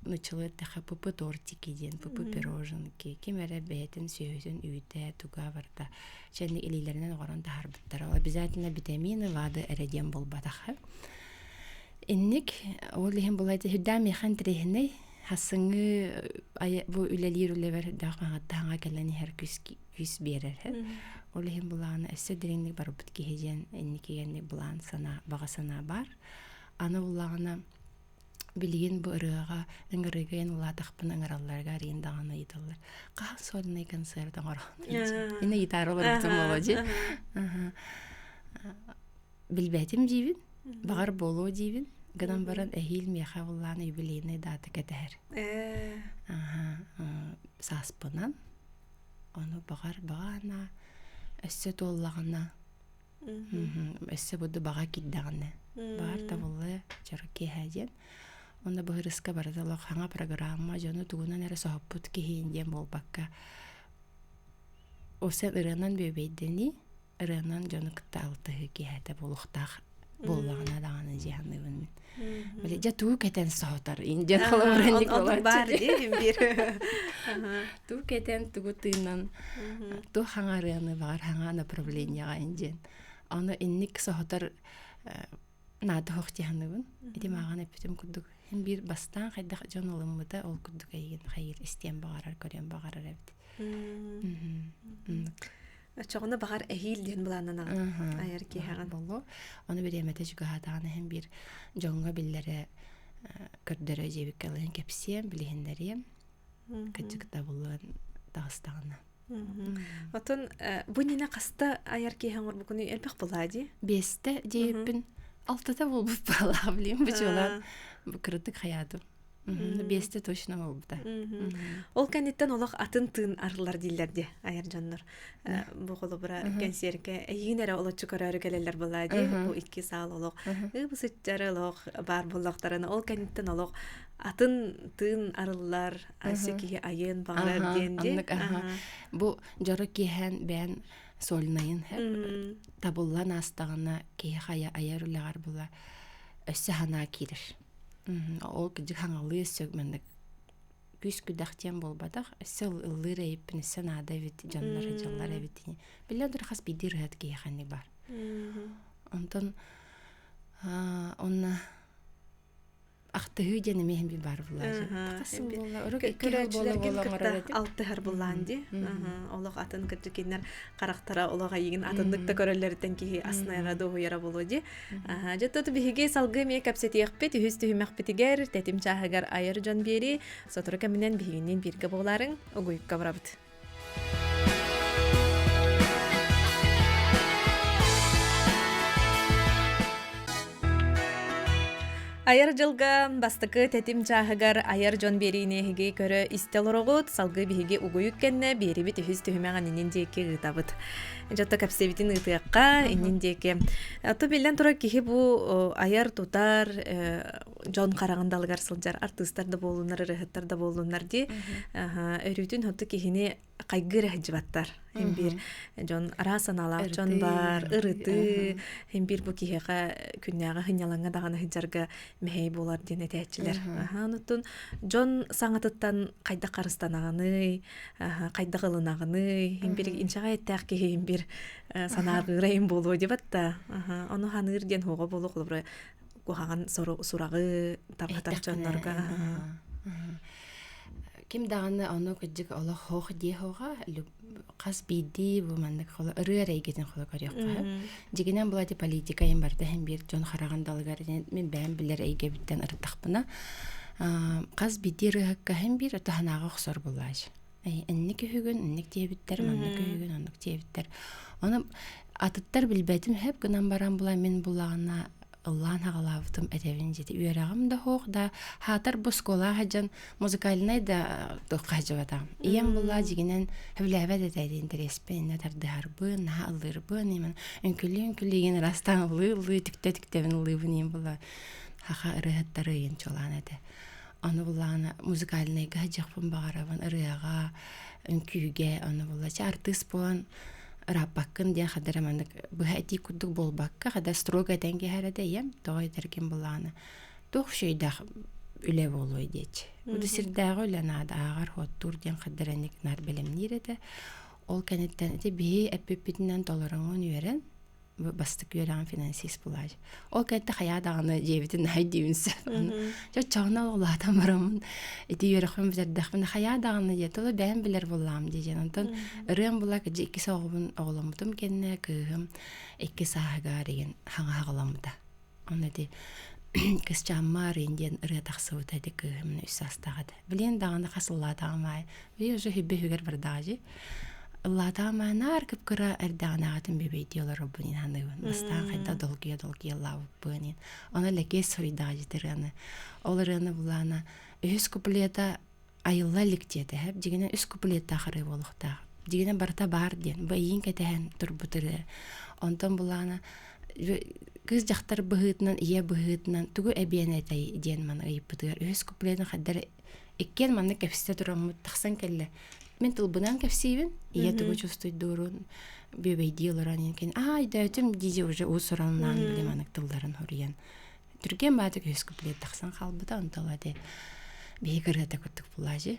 начало таха пупы тортики ден, пупы пироженки, кемере бетин сүйөтүн үйте туга барда. Ченни илилеринен орон тахарбыттар. Обязательно витамины, вады эреден болбатаха. Инник ол лихин булайды хүдда механ трехне хасыңы бу үлелир үлевер дагмагаттага келени хер күс берер. Ол лихин буланы эссе диреңник барбыт кехежен инникегенни булан сана багасана бар. Аны буллагына билген бу ырыга ыңгырыгын улатакпын ыңгыралларга риндаганы айталар. Ка сольный концерт аңар. Ине гитаралар бутун боложи. Билбетим дибин, багар боло дибин. Гынан баран эхил меха булланы юбилейный дата кетер. Саспынан аны багар багана өссө толлагына. Өссө буду бага киддаганы. Бар табылы жарки хаҗен. Онда быһырыска бардылык хаңа программа жону тугунан эре сохоппут киһинден болбакка. Осе ырынан бөбейдени, ырынан жону кытта алтыһы киһәтә болуктах боллагына даганы жиһаныбын. Биле жатуу кетен сохотар инде холоренник болар. Бар дим бир. Ту кетен тугутынан ту хаңарыны бар хаңа направленияга инжен. Аны инник сохотар нада хохтяхныбын. Эти маган эпитем кудук. Хем бир бастан хайда жонолыммыда ол кудук айген хайыр истен багарар көрен багарар эбит. Чогона багар эхил ден буланана. Айыр ки хаган боло. Аны беремете жуга хатаны хем бир жонга биллере көрдөрө жебиккалын кепсем билендерем. Кычыкта булган дагыстагына. Отон бу нина каста айыр ки хаңыр букуну элбек булади. Бесте жепин Алтыта болбуп балага билем бу жолан бу кырдык хаятым. Бесте точно болбута. Ол кәнеттен олақ атын тыын арылар дейлерде, айыр жаннар. Бұл қолы бұра кәнсерге әйін әрі олы чүкарары кәлелер бұла де, бұл 2 сал олық. Бұсыттары олық бар бұлақтарына, ол кәнеттен олық атын тыын арылар, асекеге айын бағарар денде. Бұл жары кейхен бән солнайын табыллан астағына кейі қая айар үліғар бұла өсі хана кейдір. Ол кіжік хаңалы сөгмендік күс күдақтен болбадақ, өсі ұлыр әйіппін өсі нада әвет, жанлар әжалар әветіне. Білі дұр қас бейдер ғад кейханы бар. Онтан онна ақтығы дені мейін бей бар бұлажы. Көрәтшілерген кірті алтығар бұланды. Олық атын кірті кенер қарақтара олыға егін атындықта көрелерден кейі асынайға доғы яра болуды. Жаттоты бігіге салғы мей кәпсеті еқпет, үхісті хүмәқ бітігер, тәтім чағығар айыр жон бері, сотыры кәмінен бігінен біргі боларын ұғойыққа бұрабыд. Айыр жылға бастықы тәтім чағығар айыр жон берейінеге көрі істел ұрығыд, салғы бігіге ұғойық кәнне бері біт үхіз түхімеған инен дейке ғытабыд. Жотта кәпсебітін ұтыққа инен дейке. Аты білден тұра кейі бұл айыр тұтар жон қарағындалығар сылжар артыстарды болуынар, рыхыттарды болуынар де. Өрүтін ұтты кейіне қайгыр әжібаттар. Hem bir jon arasanala jon bar ırıtı hem bir bu kiheqa künnaga hınyalanga dagana hıjarga mehey bolar dene tәчилер. Онутун jon саңатыттан кайда карыстанаганы, кайда кылынаганы, hem bir иншага еттак ки hem bir санаргырайым болу деп атта. Ону ханыр ден хого болу кылбыр. Кухаган сурагы таргатар жоннорга. Ким даганы аны кыжык ола хох ди хога кас биди бу мандык хола ырырай кетен хола көрөк. Дигенен булати политика ем барда hem bir жон хараган далгар мен бәм билер эйге биттен ыртакпына. Кас биди рыхакка hem bir таханага хсор булаж. Энники хүгөн, энник дебиттер, маннык хүгөн, аннык дебиттер. Аны атыттар билбетим хеп гынан баран була мен булагына Аллан хагалавтым әдәвин җите. Үерагым да хох да хатар бу школа хаҗан музыкальный да тохаҗвата. Ием була дигенен хәвләвә дә дә интерес бен тардыр бу на алыр бу немен өнкүлеген растан лы тиктә лывын була. Хаха рәхәттәре ен чолан әдә. Аны буланы музыкальный хаҗакпын багаравын ырыга өнкүгә аны була артист булан рапаккын ден хадырамандык быхати кудук болбакка хада строго тенге харада ем той теркин буланы тох шейдах үле болой деч бу сирдагы ланада агар хоттур ден хадыраник нар белемниреде ол канеттен эти би эппитинен толорон үйрен бастык үйрен финансист булаж ол кайтта хаядаганы жебитин хайдивинсе жо чагна улатам барамын эти үйрөкөм бирдахмын хаядаганы жетеле бәм билер булам деген онтон ырым була ки ики согубун огломутум кенне кыгым эки сагар деген хаңагаламда онеди кыз чаммар инден ыры таксыбыта ди кыгым үсастагады билен даганы хасылладагамай ви уже хиббегер бирдажи Аллада манар кыпкыра эрдагнагатын бебейдиолар бунин ханыбын. Бастан кайда долгия лав бунин. Аны леке соридаждыраны. Оларыны булана үс куплета айылла ликтеде. Хеп дигене үс куплета ахыры болукта. Дигене барта бар ден. Байын кетен турбутыры. Онтон булана кыз жактар быгытынан ие быгытынан тугу эбиенетай ден мана ыйыппытыр. Үс куплетен хаддар эккен маны кепсте турамы таксан келле. Мен тылбынан кәфсейбін, ие түгі чувствует дұрын, бөбей дейларан енкен. Да өтім дейде уже ұсыранынан білем анық тылдарын хориян. Түрген бәдік өз күплет тақсан қалбыда, ұнталады бейгірді күттік бұлажы.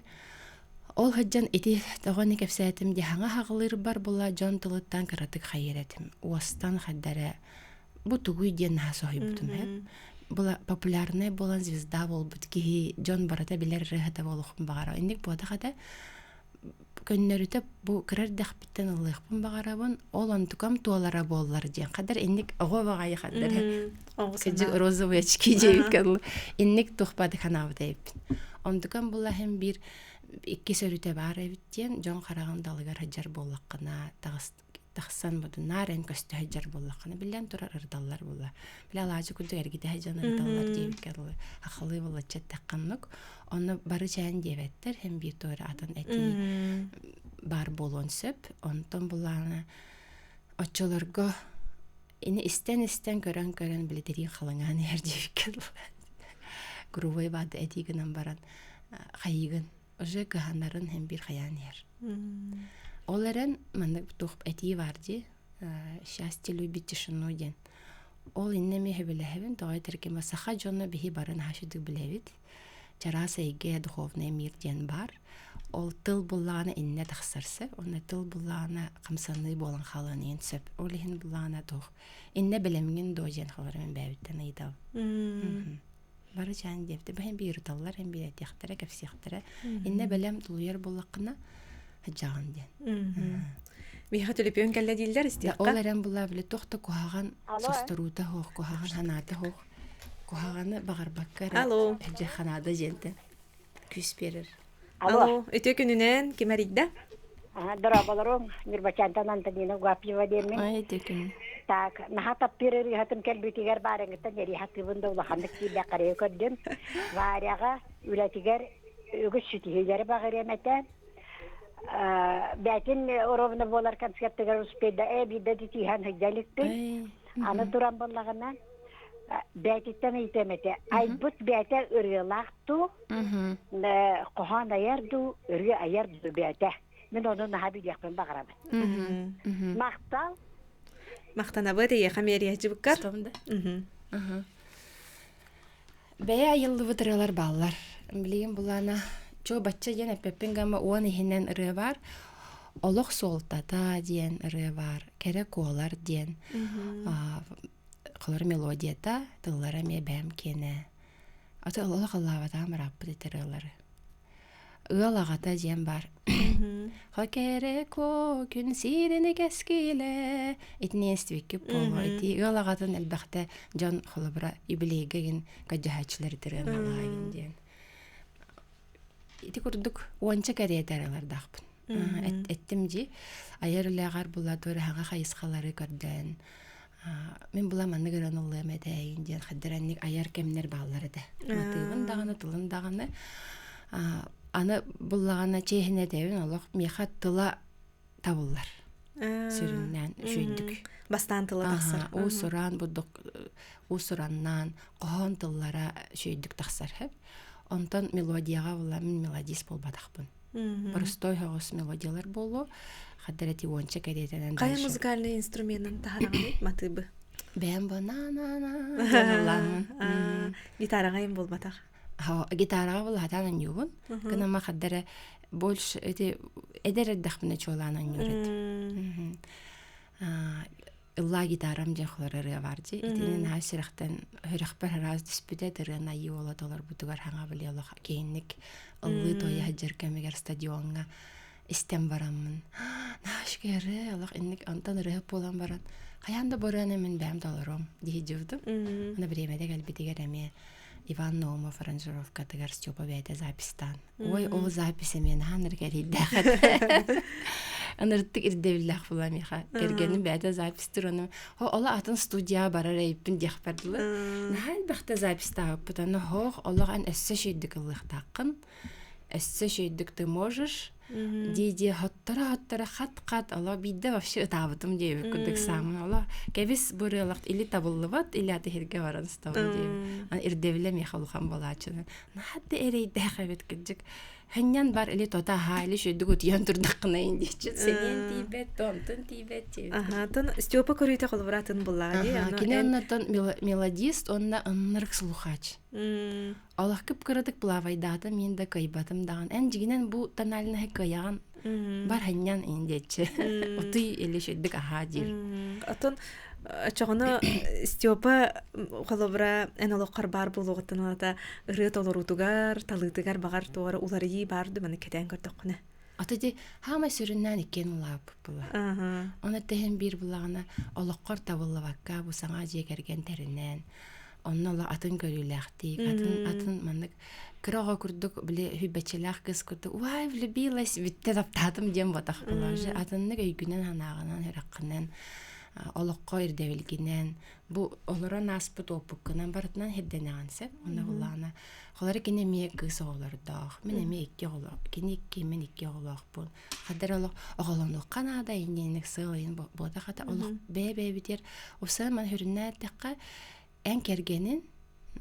Ол ғаджан еті тағаны кәфсәйтім де хаңа хағылыр бар бұла жон тылыттан кіратық хайыр әтім. Уастан қаддары бұ түгі ден наға соғай бұтым әп. Бұла популярный болан звезда бол бұт кейі жон барата білер рыхата болуқын бағара. Ендік бұда қада көннөрүтө бу кырар дахпиттен ылыхпын багарабын ол антукам туалара боллар ден кадар инник ого багай кадар кеже розовый очки жейкан инник тухпады канав деп антукам була hem bir икки сөрүтө бар эбиттен жон караган далгар хаджар боллаккана тагыс тахсан буду нарен көстөһөжөр буллакны билен турар ырдаллар булла. Биле алаажы күлдү эргиде хажан ырдаллар дийбекер ахылы булачат такканнык. Оны бары чайын дебеттер hem bir тора атын эти бар болон сөп. Онтон булланы очолорго ини истен көрөн билетери халанган эрдибекер. Грувой бады этигинен баран хайыгын. Уже каханарын hem bir хаян ер. Оларен маны тух эти варди счастье любит тишину ден. Ол иннеме хебелехевен тоy терке масаха жонна бихи барын хашыды билевит. Чараса иге духовный мир ден бар. Ол тыл булланы инне тахсарсы, оны тыл булланы камсаны болан халанын сөп. Ол хин булланы тух инне белемген дожен халарын бәвиттен ыйдау. Бары чан депти бәһем бир таллар hem bir этехтере кепсехтере. Инне белем тулуер буллакына хаҗаган ден. Миха төлөпөн кәллә дилдер истиякка. Оларен булла биле тохта кухаган состырута хох, кухаган ханада хох. Кухаганы багарбаккар. Алло. Же ханада женте. Күс берер. Алло, өтө күнүнен кемеридде? Дорабаларым, Мирбачантан Антонина Гуапьева демен. Ай, төкүн. Так, нахатап пирери хатын келбитигер барыңыттан ери хатыбында улахандык киле карай көддüm. Варяга үләтигер үгүс сүтигер багыремете. Бәтин оровна болар концерттер успеда биде дитихан хәҗәликте. Аны туран боллагынан бәтиттен әйтәмәтә. Айбут бәтә үрелакту. Кохана ярду, үрге аярду бәтә. Мен оны хабил якын багырам. Мактал Мактанабы дие хамерия жибкар. Стомда. Бәя йылды вытыралар баллар. Билеген булана чо бачча жена пеппенгама уан ихинен ыры бар. Олох солтата диен ыры бар. Кере колар диен. Колар мелодията, тыллара ме бәм кене. Аты олох аллава тамрап битерләре. Ыалагата диен бар. Хакере ко күн сирене кескиле. Итне ствикке поло ити ыалагатын элбәхтә жан холыбра юбилейген каҗаһачлар дирән диен. Ити курдук уанча кариятарлар дахпын. Эттимжи айырлыгар була туры хага хайыскалары көрдөн. Мен була манны гранулы мәдәйин диен хәддәрәнник аяр кемнер баллары да. Матыгын даганы тылын даганы аны буллагана чехине дәвин Аллах мехат тыла табыллар. Сүрүннән шөйдүк. Бастан тылы тахсар. У суран будук у сураннан каһан тыллара шөйдүк тахсар хәп. Онтан мелодияга була мен мелодист болбадакпын. Простой хагыс мелодиялар болу. Хәддәрәти вонча кәдәтәнән. Кая музыкальный инструментын таһараган матыбы? Бәм банана. Гитарага ем болбатак. Гитарага була хатанан юбун. Гына ма хәддәрә больше эти эдер дәхмне чоланан юрет. Илла гитарам жахлары варди. Итинен хасирахтан хөрәхбәр раз диспүтә дәрәна юла долар бутугар ханга билялах кейинник ыллы тоя хаҗыр кемегер стадионга истем бараммын. Нашкере Аллах инник антан рәһеп болан барат. Каянда бараны мен бәм доларым диҗүдүм. Аны бремәдә галбитигәр әме Иван Наумов аранжировка тегәр Степа бәйтә запистан. Ой, ол записи мен ханыр гәридә. Аныртык ирдевиллах була миха. Кергәнем бәйтә запистер аны. Ала атын студия барар әйпин дихбардылы. Нәһәл бәхтә записта бутаны хох Аллах ан әссе шейдик Аллах тақын. Әссе шейдик ты можешь. Диди хаттара хат Алла бидде вообще табытым дип күдек самын Алла. Кебис бурылык или табыллыбат или атыгырга баран стабы дип. Ан ирдевле михалухан балачыны. Нәһәдде эрейдә хәбет киджик. Хәннән бар или тота ха или шөйдүк утян турдакны инде. Сенен тибет, тонтын тибет. Ага, тон Степа көрүйтә кылбыратын буллагы. Киноннан мелодист, онна аннырык слухач. Аллах күп кырдык булавайдата мен дә кайбатым даган. Эн жигенен бу тональны хакаян бар хәннән индече. Оты или шөйдүк аха дир. Атон чогоно Степа холобра эналоккар бар булугытын ата ырыт олорутугар, талытыгар багар тоора уларыйы барды маны кетен көрдөккүнө. Атыди хама сүрүннән икен улап була. Аны тehen бир булагына олоккор табыллабакка бу саңа жегерген теринен. оннола атын көрүлэхтик атын маннык кырого курдук биле хүббечелах кыз курдук вай влюбилась битте таптатым дем батах булажы атынны көйгүнен ханаагынан хыраккынан олоққа ирдевилгинен бу олорон аспыт опуккынан барытынан хедденегансе онна булана холары кине мие кыз олордох мен эме икки олох кине икки мен икки олохпун хадер олох оголону канада иннек сылын бода хата олох бебе битер уса мен хүрүннэ такка эн кергенин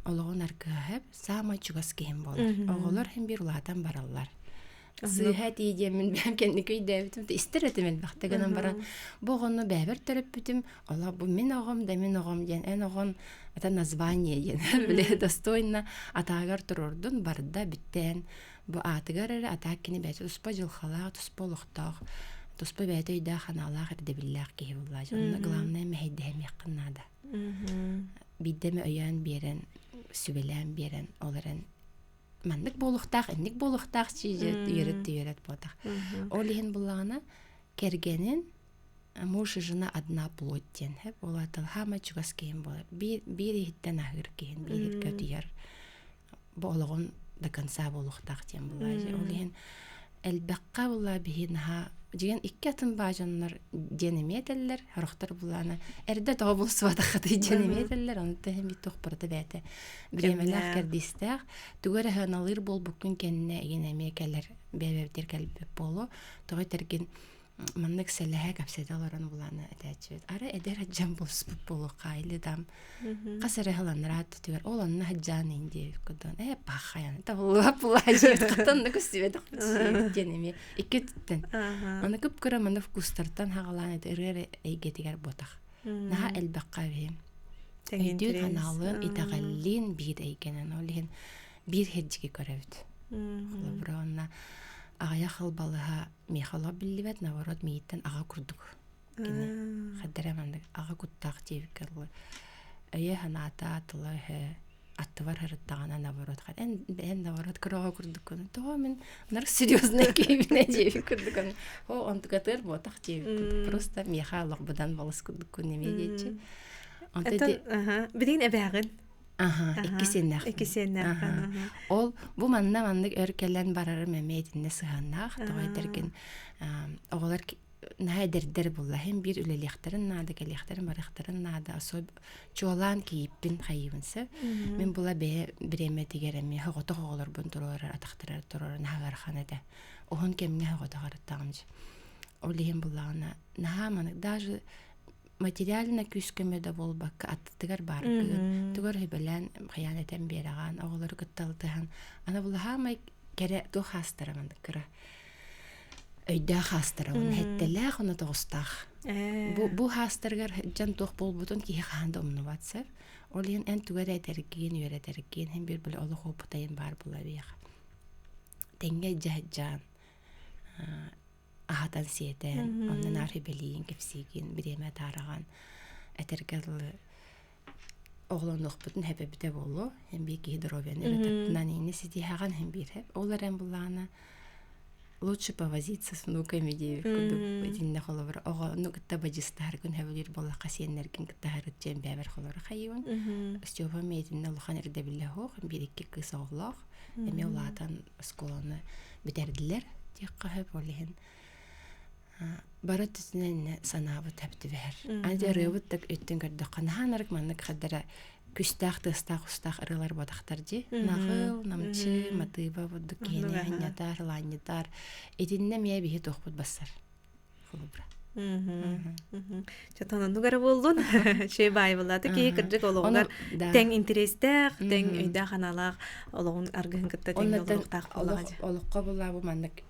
ологон аркаһып сама чугас кем болар оголор хем бир улатан бараллар сыйха тиидемин бэм кенникүй дэбитим истеретимел бахтаганан баран богону бэбер төрөппүтүм ола бу мен огом да мен огом ден эн огон это название ден биле достойно атагар турордун барда биттен бу атыгар атаккини бэти успа жылхалаа туспа олохтоох туспа бэти үйдэ ханалаах эрдебиллаах киһи буллааж онна главное мэйдэхэм якыннада биддеме өйөн берен сүбелен берен оларен маннык болуктак энник болуктак чиже үйрөт ботак олихин буллагана кергенин муж и жена одна плоть ден хеп олатыл хама чугас кийин болар бир иттен ахыр кийин бир көтүяр болгон до конца болуктак ден булажы олихин элбекка булла бихинха деген икки атын бажаннар денеметеллер хорохтор булана эрде тобулсуата хаты денеметеллер онта хем тохпорда бете бремелер кердистер тугара ханалыр бол букун кенне генемекелер бебевдер келбеп болу той терген маннык селеhe капседаларын булана этечет ара эдер жам болсуп болу кайлыдам касары халанрат түгөр олонна хаджан инде кудан бахаян табылып булажы катан көсүбөт денеме иккеттен аны көп көрө мында вкустартан хагалан эдер эйгетигер ботак наха элбаккави тегин каналын итагаллин бир эйгенен олин бир хеджиге көрөбүт лаброна ая халбалыха михала билбет наворот мииттен ага курдук хаддарамандык ага куттак тевкерлы ая ханата тылы аттывар хырыттагана наворот хат эн наворот кырага курдук то мен нар серьезный кийине жеби курдук о онтгатер ботак жеби просто михалык будан балыс курдук неме дейчи онтеди бидин эбагын Икисеннах. Ол бу мандык өркелен барары мемединне сыганнах, тойтыргын оголар найдердер булла hem bir ülelekterin nada gelekterin barıkterin nada asol çoğalan kiyipin hayıvınsa men bula biremeti geremi hagota oğlar bundurar ataktırar durar nagarxanada ohun kemne hagota garıttamcı olihim bullana nahamanık даже материально küskemede bolbak attıgar bargı tugar hebelen xıyaneten berağan oğlar gıttaltıhan ana bulla hamay kere do hastaramındık kıra öйдә хастыра он хеттеләх оны тогыстах бу хастыргар жан тох болбутун ки ханда умнуватса олен эн тугар этерген юретерген һәм бир бил олы хопутайын бар була бия тенге жаҗан ахатан сиетен оннан архи белин кепсиген биреме тараган этергел оглонук бутун хепебите болу һәм бир гидровен эретнан инне сити хаган һәм бир оларен булана лучше повозиться с внуками девку динне холовар ого ну кытта бажистар күн хавлир болла касиеннерген кытта харытчен бәбер холор хайван стёва мединне лухан эрде билле хох бир икки кыз оглох эме улатан школаны битердилер текка хеп олен барат тинен санабы тапты бер анде рыбыт так өттөн көрдө кананарык маннык хадара күстах тыстах устах ырылар бодактар же нагыл намчы матыба будук кене ханятар ланятар эдинне мия бихи тохпут басар холубра чатана нугара болдун чей бай булаты ки кыржык ологар тең интерестер тең үйдө ханалак ологун аргын кытта тең ологтак булагы олокко була бу мандык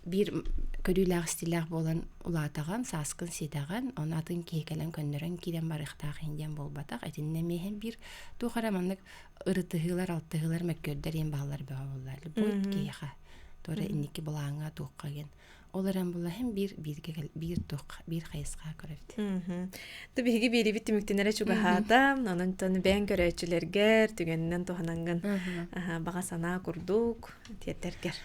бир көрүләр стилер болан улатаган саскын сидаган онатын кекелен көннөрөн кирен барыктак инден болбатак этинне мехен бир тухарамандык ырытыгылар алтыгылар меккөрдер ен баллар баалар бут кеха тора инники булаңа туккаген оларан була hem bir тук бир хайыска көрөбүт табиги бири бит мүктенере чугахата анан тон бен көрөчүлөргер түгеннен тухананган бага сана курдук тиетергер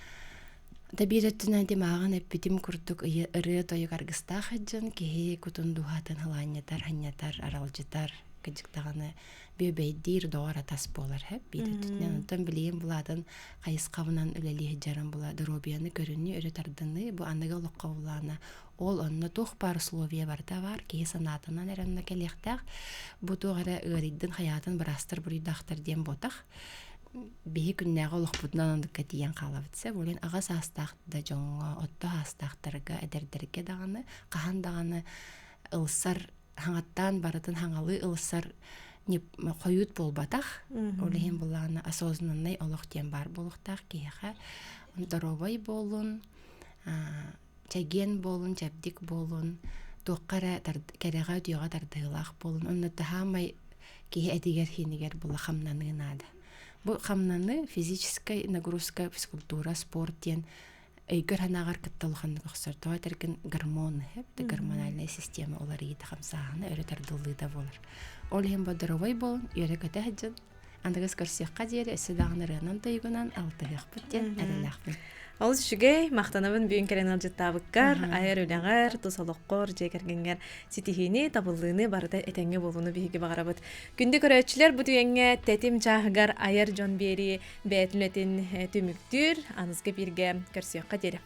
Табиретинен демаган эппитим курдук ыры тойгар гыстах хаджан ки кутун духатын халаньятар ханьятар аралжытар кыжыктаганы бөбөйдир доора тас болар хэп бидетнен онтон билейин буладын кайыс кабынан үлелии жаран була дробияны көрүнү өрө тардыны бу аныга локка булана ол онно тух бар условия барда бар ки санатынан эремне келехтак бу тугара ырыйдын хаятын барастыр бурыйдактыр дем ботах бии күннәгә олохпутнан ондукка тиян калабытса болен агас астакта жоңго отто астактарга эдердерге даганы кахан даганы ылсар хаңаттан баратын хаңалы ылсар не коют болбатах олехин буланы осознанный олох тем бар болуктак киха здоровый болун чаген болун чабдик болун токкара керега дүйга тардылах болун онны тахамай ки эдигер хинигер була хамнанынада бу хамнаны физическая нагрузка физкультура спорт ден эйгер ханагар кытталхан гөхсөртө терген гормон хеп гормональная система олар иде хамсааны өрөтөр дулыда болар ол хем бодоровой бол өрөкөтө хаджын андагас көрсөкка диер эседагынырынан тыйгунан алтыгак бүттен аралахпын Ол шүгей мақтанабын бүйін керен алжыттабыққар, айыр өлеңғар, тұсалыққор, жекергенгер сетихини табылыны барыда этенге болуны бейгі бағарабыд. Күнді көрәтшілер бұд үйенге тәтім чағығар айыр жон бері бәтілетін түміктір, анызғы бірге көрсөкқа дері.